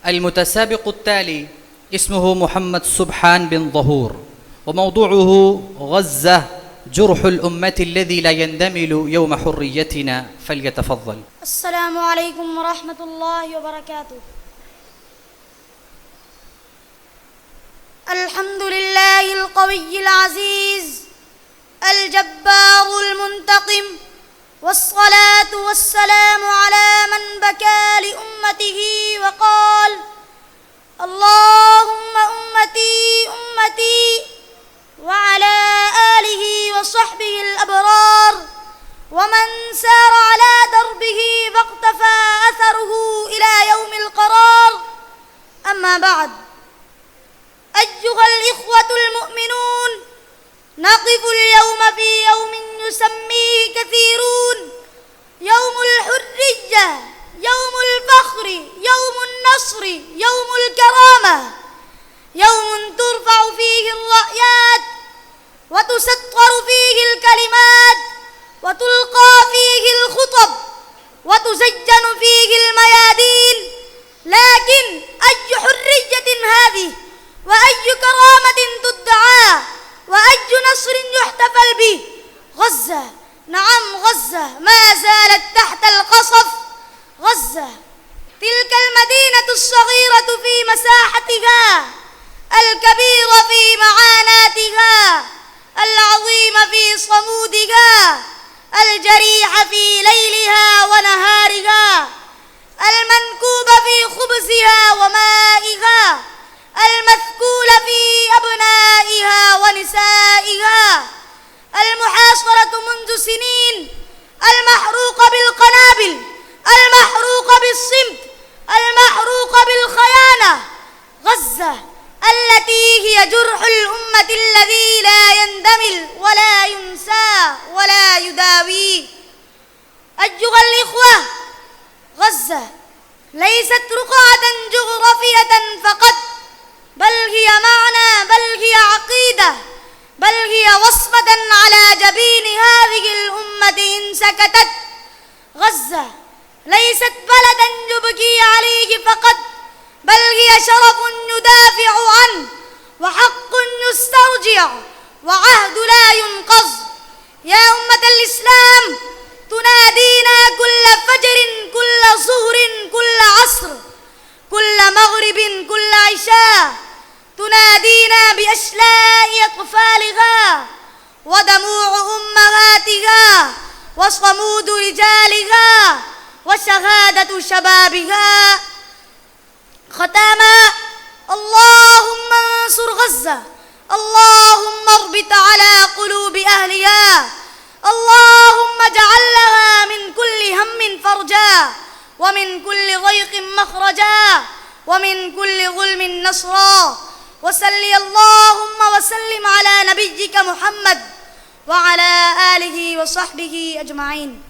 المتسابق التالي اسمه محمد سبحان بن ظهور، وموضوعه غزة جرح الأمة الذي لا يندمل يوم حريتنا، فليتفضل. السلام عليكم ورحمة الله وبركاته. الحمد لله القوي العزيز الجبار المنتقم، والصلاة والسلام على من بكى لأمته وقال: اللهم أمتي أمتي، وعلى آله وصحبه الأبرار ومن سار على دربه فاقتفى أثره إلى يوم القرار. أما بعد، أيها الإخوة المؤمنون، نقف اليوم في يوم يسميه كثيرون يوم الحرية، يوم الفخر، يوم النصر، يوم الكرامة، يوم ترفع فيه الرايات وتسطر فيه الكلمات وتلقى فيه الخطب وتزين فيه الميادين. لكن أي حرية هذه، وأي كرامة تدعى، وأي نصر يحتفل به؟ غزة، نعم غزة ما زالت تحت القصف. غزة تلك المدينة الصغيرة في مساحتها، الكبيرة في معاناتها، العظيم في صمودها، الجريح في ليلها ونهارها، المنكوب في خبزها ومائها، المثكول في أبنائها ونسائها، المحاصرة منذ سنين، المحروق بالقنابل، المحروق بالصمت، المحروق بالخيانة. غزة التي هي جرح الأمة الذي لا يندمل ولا ينسى ولا يداوي. أيها الإخوة، غزة ليست رقعة جغرافية فقط، بل هي معنى، بل هي عقيدة، بل هي وصمة على جبين هذه الأمة إن سكتت. غزة ليست بلدا يبكي عليه فقط، بل هي شرف يدافع عنه، وحق يسترجع، وعهد لا ينقض. يا أمة الإسلام، تنادينا كل فجر، كل ظهر، كل عصر، كل مغرب، كل عشاء، تنادينا بأشلاء أطفالها ودموع أمهاتها وصمود رجالها وشهادة شبابها. ختاما، اللهم انصر غزة، اللهم اربط على قلوب أهلها، اللهم اجعل لها من كل هم فرجا، ومن كل ضيق مخرجا، ومن كل ظلم نصرا. وصلي اللهم وسلم على نبيك محمد وعلى آله وصحبه أجمعين.